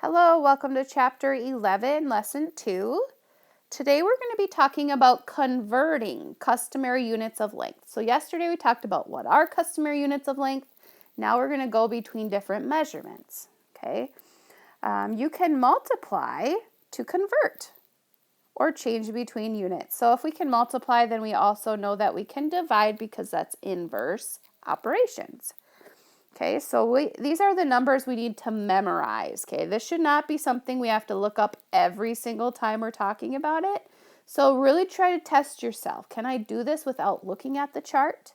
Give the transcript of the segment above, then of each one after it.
Hello, welcome to Chapter 11, Lesson 2. Today we're going to be talking about converting customary units of length. So yesterday we talked about what are customary units of length. Now we're going to go between different measurements. Okay, you can multiply to convert or change between units. So if we can multiply, then we also know that we can divide because that's inverse operations. Okay, so these are the numbers we need to memorize. Okay, this should not be something we have to look up every single time we're talking about it. So really try to test yourself. Can I do this without looking at the chart?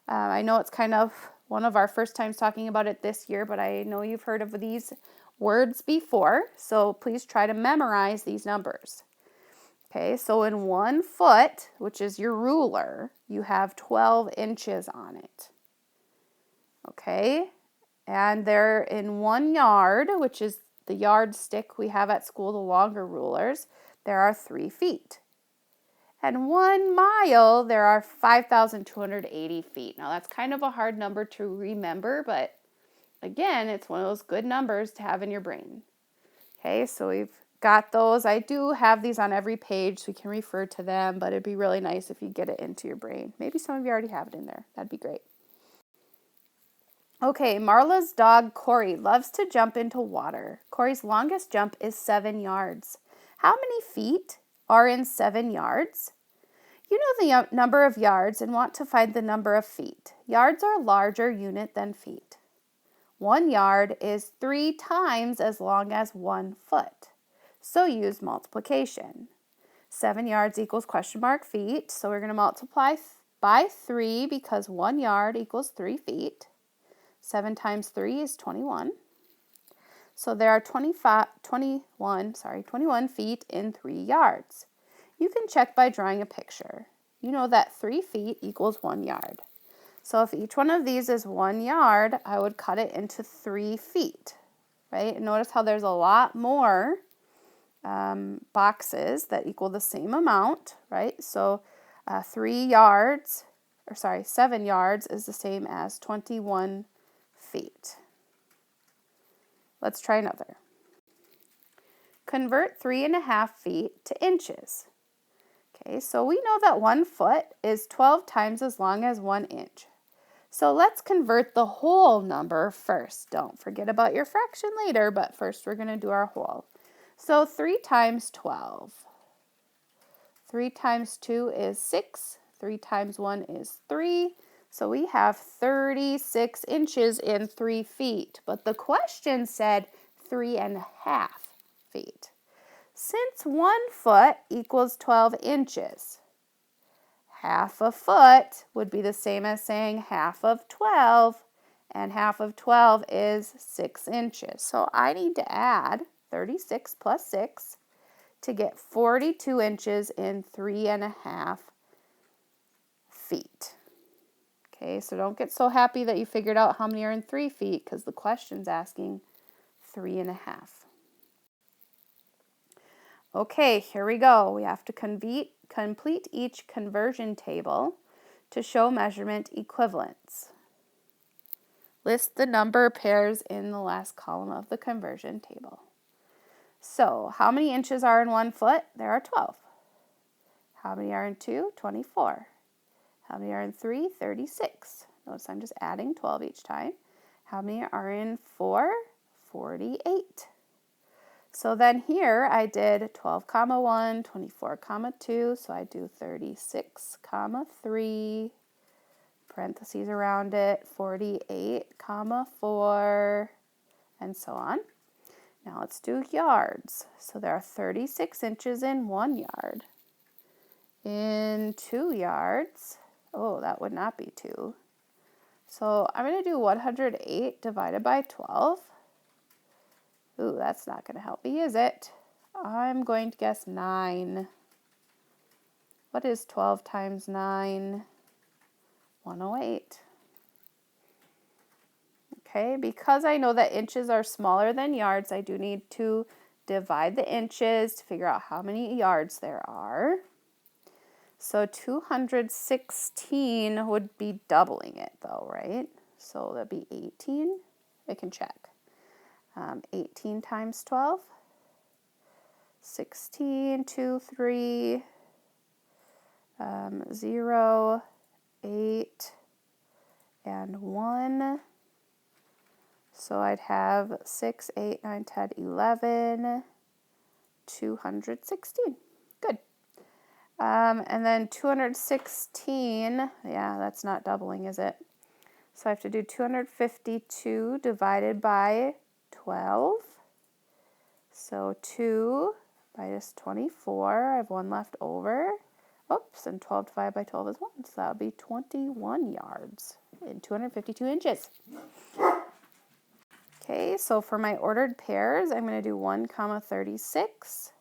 I know it's kind of one of our first times talking about it this year, but I know you've heard of these words before. So please try to memorize these numbers. Okay, so in 1 foot, which is your ruler, you have 12 inches on it. Okay, and they're in 1 yard, which is the yardstick we have at school, the longer rulers, there are 3 feet. And 1 mile, there are 5,280 feet. Now that's kind of a hard number to remember, but again, it's one of those good numbers to have in your brain. Okay, so we've got those. I do have these on every page, so we can refer to them, but it'd be really nice if you get it into your brain. Maybe some of you already have it in there. That'd be great. Okay, Marla's dog, Corey, loves to jump into water. Corey's longest jump is 7 yards. How many feet are in 7 yards? You know the number of yards and want to find the number of feet. Yards are a larger unit than feet. 1 yard is 3 times as long as 1 foot. So use multiplication. 7 yards equals feet. So we're going to multiply by 3 because 1 yard equals 3 feet. 7 times 3 is 21. So there are 21 feet in 3 yards. You can check by drawing a picture. You know that 3 feet equals 1 yard. So if each one of these is 1 yard, I would cut it into 3 feet, right? And notice how there's a lot more boxes that equal the same amount, right? So 7 yards is the same as 21 feet. Let's try another. Convert 3.5 feet to inches. Okay, so we know that 1 foot is 12 times as long as 1 inch. So let's convert the whole number first. Don't forget about your fraction later, but first we're going to do our whole. So 3 times 12. 3 times 2 is 6. 3 times 1 is 3. So we have 36 inches in 3 feet, but the question said 3.5 feet. Since 1 foot equals 12 inches, half a foot would be the same as saying half of 12, and half of 12 is 6 inches. So I need to add 36 plus 6 to get 42 inches in 3.5 feet. Okay, so don't get so happy that you figured out how many are in 3 feet because the question's asking 3.5. Okay, here we go. We have to complete each conversion table to show measurement equivalence. List the number pairs in the last column of the conversion table. So, how many inches are in 1 foot? There are 12. How many are in 2? 24. How many are in 3? 36. Notice I'm just adding 12 each time. How many are in 4? 48. So then here I did 12, 1, 24, 2. So I do 36, 3, parentheses around it, 48, 4, and so on. Now let's do yards. So there are 36 inches in 1 yard. In 2 yards, oh, that would not be 2. So I'm going to do 108 divided by 12. Ooh, that's not going to help me, is it? I'm going to guess 9. What is 12 times 9? 108. Okay, because I know that inches are smaller than yards, I do need to divide the inches to figure out how many yards there are. So 216 would be doubling it though, right? So that'd be 18. I can check. 18 times 12, 16, 2, 3, 0, 8, and 1. So I'd have 6, 8, 9, 10, 11, 216. Good. And then 216, yeah, that's not doubling, is it? So I have to do 252 divided by 12. So 2 minus 24, I have 1 left over. Oops, and 12 divided by 12 is 1. So that would be 21 yards in 252 inches. Okay, so for my ordered pairs, I'm going to do 1, 36,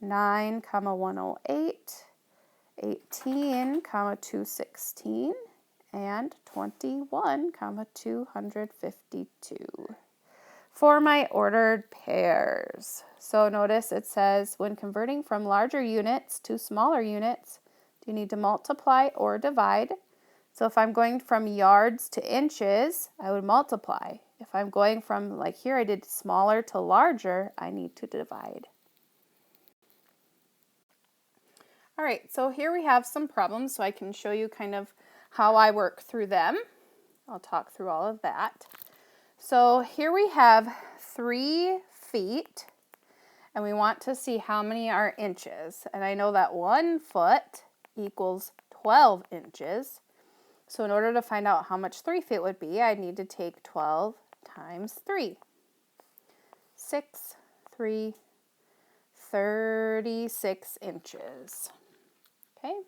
9, 108, 18, 216, and 21, 252 for my ordered pairs. So notice it says when converting from larger units to smaller units, do you need to multiply or divide? So if I'm going from yards to inches, I would multiply. If I'm going from, like here I did smaller to larger, I need to divide. All right, so here we have some problems, so I can show you kind of how I work through them. I'll talk through all of that. So here we have 3 feet, and we want to see how many are inches. And I know that 1 foot equals 12 inches. So in order to find out how much 3 feet would be, I'd need to take 12 times 3. 6, 3, 36 inches. Okay,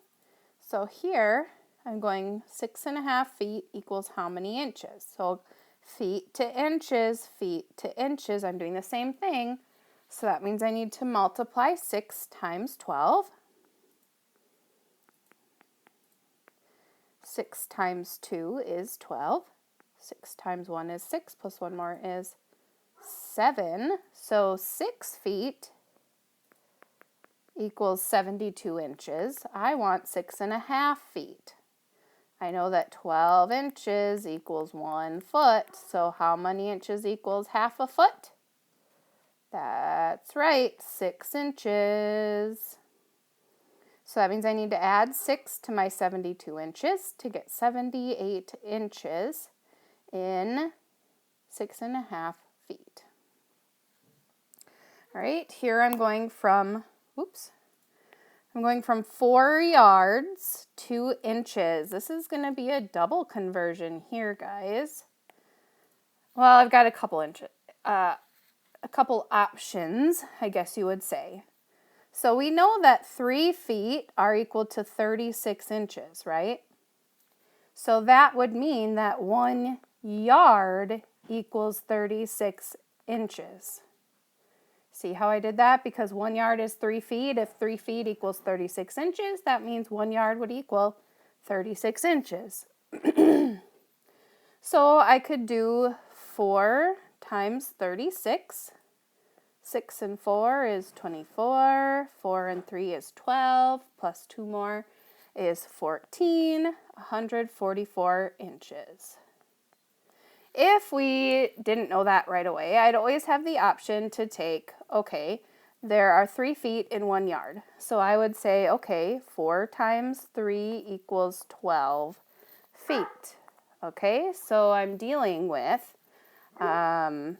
so here I'm going 6.5 feet equals how many inches? So feet to inches, I'm doing the same thing. So that means I need to multiply 6 times 12. 6 times 2 is 12. 6 times 1 is 6, plus 1 more is 7. So 6 feet equals 72 inches. I want 6.5 feet. I know that 12 inches equals 1 foot, so how many inches equals half a foot? That's right, 6 inches. So that means I need to add 6 to my 72 inches to get 78 inches in 6.5 feet. All right, here I'm going from, I'm going from 4 yards to inches. This is going to be a double conversion here, guys. Well, I've got a couple options, I guess you would say. So we know that 3 feet are equal to 36 inches, right? So that would mean that 1 yard equals 36 inches. See how I did that? Because 1 yard is 3 feet. If 3 feet equals 36 inches, that means 1 yard would equal 36 inches. So I could do 4 times 36. 6 and 4 is 24. 4 and 3 is 12. Plus 2 more is 14. 144 inches. If we didn't know that right away, I'd always have the option to take, okay, there are 3 feet in 1 yard. So I would say, okay, 4 times 3 equals 12 feet. Okay, so I'm dealing with, all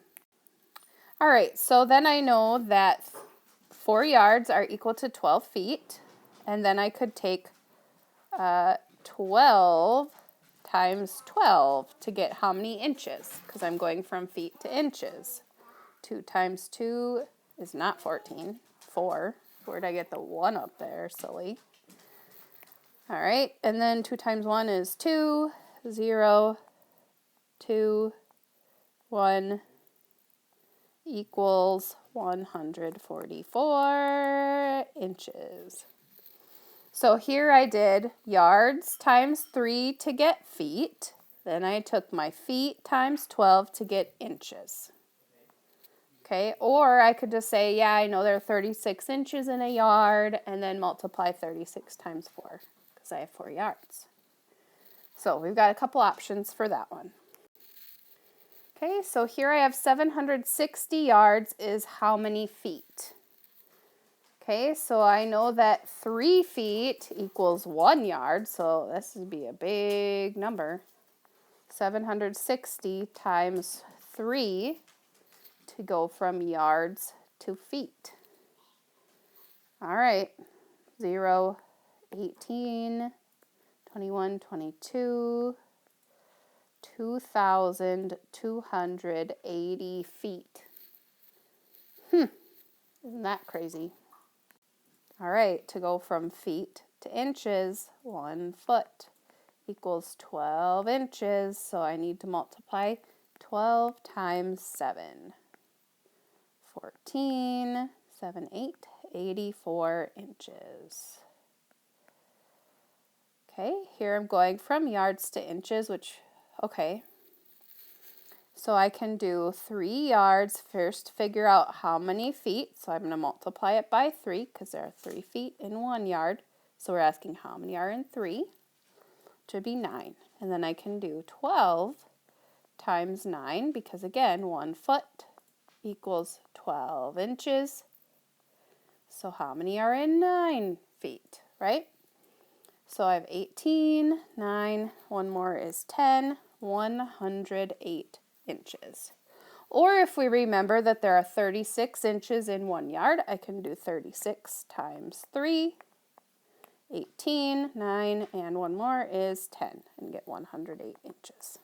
right, so then I know that 4 yards are equal to 12 feet. And then I could take 12 times 12 to get how many inches, because I'm going from feet to inches. 2 times 2 is not 14, 4. Where'd I get the 1 up there, silly? All right, and then 2 times 1 is 2, 0, 2, 1 equals 144 inches. So here I did yards times 3 to get feet. Then I took my feet times 12 to get inches. Okay, or I could just say, yeah, I know there are 36 inches in a yard, and then multiply 36 times 4, because I have 4 yards. So we've got a couple options for that one. Okay, so here I have 760 yards is how many feet? Okay, so I know that 3 feet equals 1 yard, so this would be a big number. 760 times 3 to go from yards to feet. All right, 0, 18, 21, 22, 2,280 feet. Isn't that crazy? All right, to go from feet to inches, 1 foot equals 12 inches, so I need to multiply 12 times 7. 14, 7, 8, 84 inches. Okay, here I'm going from yards to inches, okay. So I can do 3 yards first, figure out how many feet. So I'm going to multiply it by 3 because there are 3 feet in 1 yard. So we're asking how many are in 3, which would be 9. And then I can do 12 times 9 because again, 1 foot equals 12 inches. So how many are in 9 feet, right? So I have 18, 9, one more is 10, 108 inches. Or if we remember that there are 36 inches in 1 yard, I can do 36 times 3, 18, 9, and one more is 10, and get 108 inches.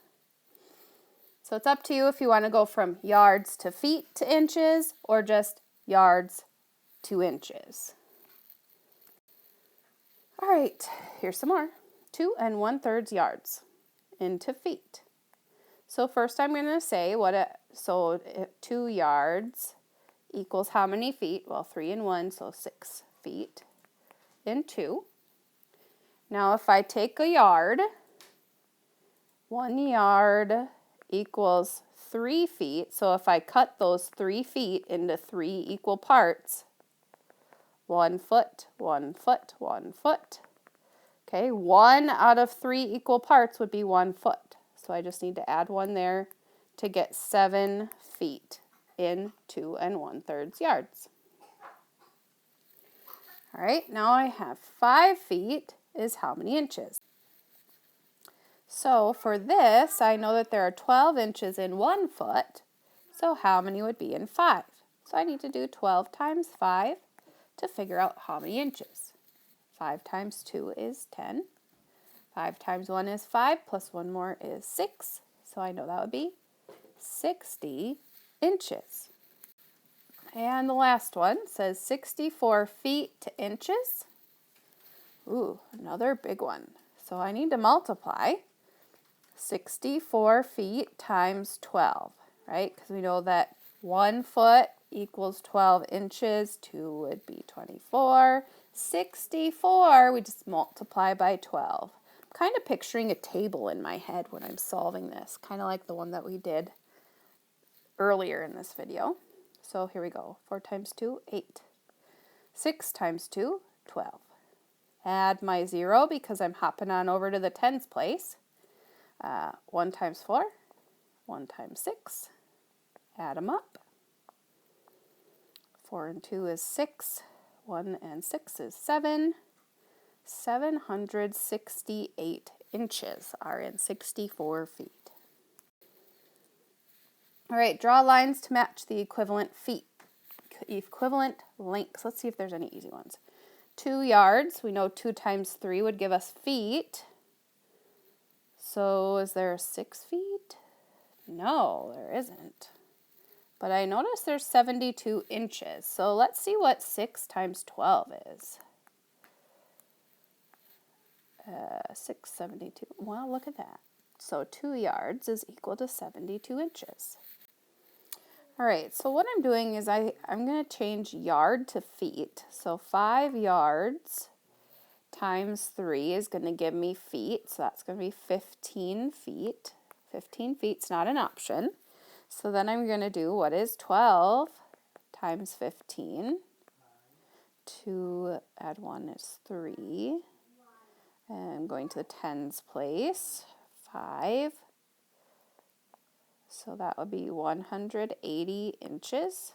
So it's up to you if you want to go from yards to feet to inches, or just yards to inches. All right, here's some more. 2 1/3 yards into feet. So first I'm going to say 2 yards equals how many feet? Well, 3 and 1, so 6 feet in 2. Now if I take a yard, 1 yard equals 3 feet. So if I cut those 3 feet into 3 equal parts, 1 foot, 1 foot, 1 foot. Okay, 1 out of 3 equal parts would be 1 foot. So I just need to add 1 there to get 7 feet in 2 1/3 yards. All right, now I have 5 feet is how many inches? So for this, I know that there are 12 inches in 1 foot. So how many would be in 5? So I need to do 12 times 5 to figure out how many inches. 5 times 2 is 10. 5 times 1 is 5, plus 1 more is 6. So I know that would be 60 inches. And the last one says 64 feet to inches. Ooh, another big one. So I need to multiply 64 feet times 12, right? Because we know that 1 foot equals 12 inches, 2 would be 24. 64, we just multiply by 12. I'm kind of picturing a table in my head when I'm solving this, kind of like the one that we did earlier in this video. So here we go. 4 times 2, 8. 6 times 2, 12. Add my 0 because I'm hopping on over to the tens place. 1 times 4, 1 times 6. Add them up. 4 and 2 is 6. 1 and 6 is 7. 768 inches are in 64 feet. All right, draw lines to match the equivalent lengths. Let's see if there's any easy ones. 2 yards, we know 2 times 3 would give us feet. So is there 6 feet? No, there isn't. But I notice there's 72 inches. So let's see what 6 times 12 is. 672. Well, look at that. So 2 yards is equal to 72 inches. All right, so what I'm doing is I'm going to change yard to feet. So 5 yards times 3 is going to give me feet. So that's going to be 15 feet. 15 feet's not an option. So then I'm going to do what is 12 times 15. 2 add 1 is 3. And I'm going to the tens place. 5. So that would be 180 inches.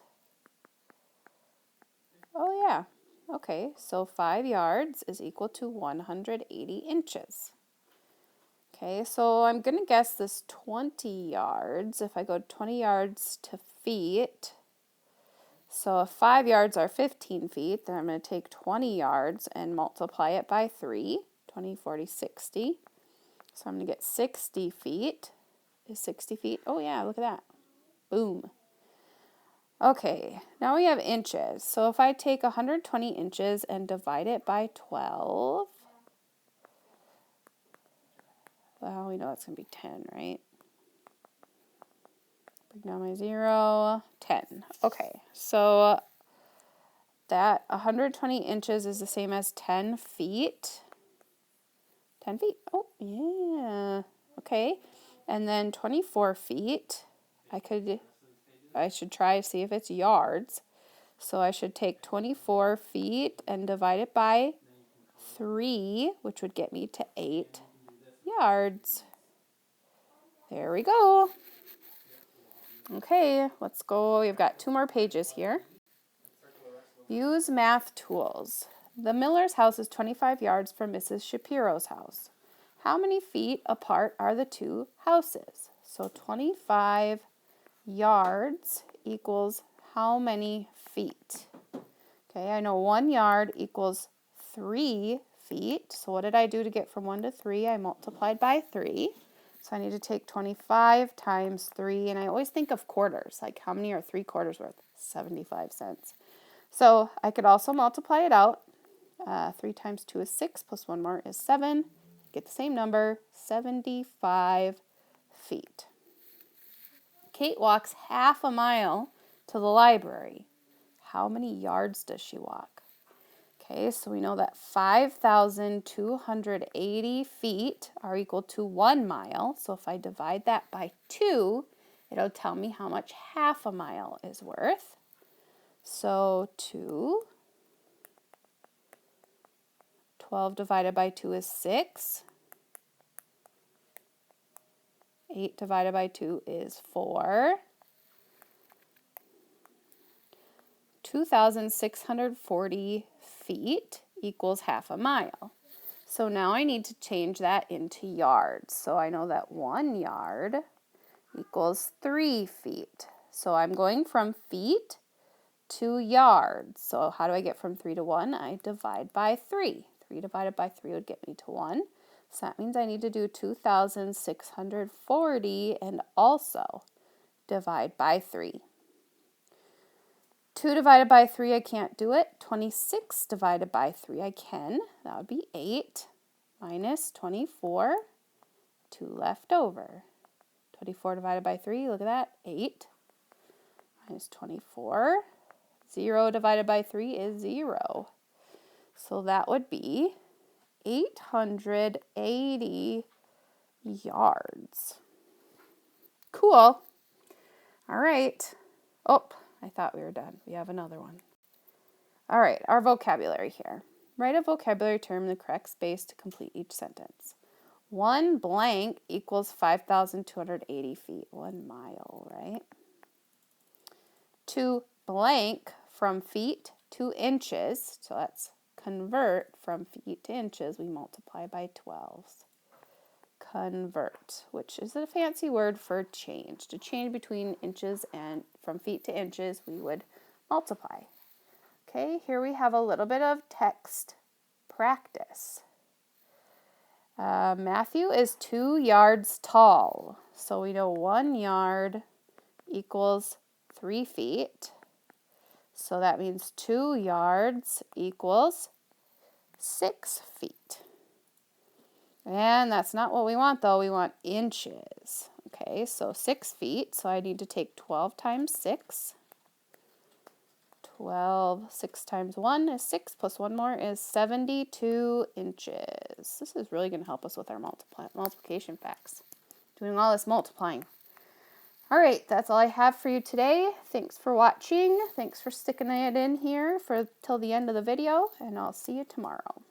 Oh yeah, okay, so 5 yards is equal to 180 inches. Okay, so I'm going to guess this 20 yards. If I go 20 yards to feet, so if 5 yards are 15 feet, then I'm going to take 20 yards and multiply it by 3, 20, 40, 60. So I'm going to get 60 feet. Is 60 feet? Oh yeah, look at that. Boom. Okay, now we have inches. So if I take 120 inches and divide it by 12, well, we know it's going to be 10, right? Bring down my 0, 10. Okay, so that 120 inches is the same as 10 feet. 10 feet. Oh, yeah. Okay. And then 24 feet. I should try to see if it's yards. So I should take 24 feet and divide it by 3, which would get me to 8 yards. There we go. Okay, let's go. We've got 2 more pages here. Use math tools. The Miller's house is 25 yards from Mrs. Shapiro's house. How many feet apart are the 2 houses? So 25 yards equals how many feet? Okay, I know 1 yard equals 3 feet. So what did I do to get from 1 to 3? I multiplied by 3. So I need to take 25 times 3. And I always think of quarters. Like how many are 3 quarters worth? 75 cents. So I could also multiply it out. 3 times 2 is 6, plus 1 more is 7. Get the same number, 75 feet. Kate walks half a mile to the library. How many yards does she walk? Okay, so we know that 5,280 feet are equal to 1 mile. So if I divide that by 2, it'll tell me how much half a mile is worth. So 2. 12 divided by 2 is 6. 8 divided by 2 is 4. 2,640 feet equals half a mile. So now I need to change that into yards. So I know that 1 yard equals 3 feet. So I'm going from feet to yards. So how do I get from 3 to 1? I divide by 3. 3 divided by 3 would get me to 1. So that means I need to do 2,640 and also divide by 3. 2 divided by 3, I can't do it. 26 divided by 3, I can. That would be 8 minus 24, 2 left over. 24 divided by 3, look at that, 8 minus 24. 0 divided by 3 is 0. So that would be 880 yards. Cool. All right. Oh, I thought we were done. We have another one. All right, our vocabulary here. Write a vocabulary term in the correct space to complete each sentence. 1 blank equals 5,280 feet. 1 mile, right? 2 blank from feet to inches. So let's convert from feet to inches. We multiply by 12. Convert, which is a fancy word for change. To change between inches and from feet to inches, we would multiply. Okay, here we have a little bit of text practice. Matthew is 2 yards tall. So we know 1 yard equals 3 feet. So that means 2 yards equals 6 feet. And that's not what we want, though. We want inches. Okay, so 6 feet. So I need to take 12 times 6. 12, 6 times 1 is 6, plus 1 more is 72 inches. This is really going to help us with our multiplication facts. Doing all this multiplying. All right, that's all I have for you today. Thanks for watching. Thanks for sticking it in here till the end of the video, and I'll see you tomorrow.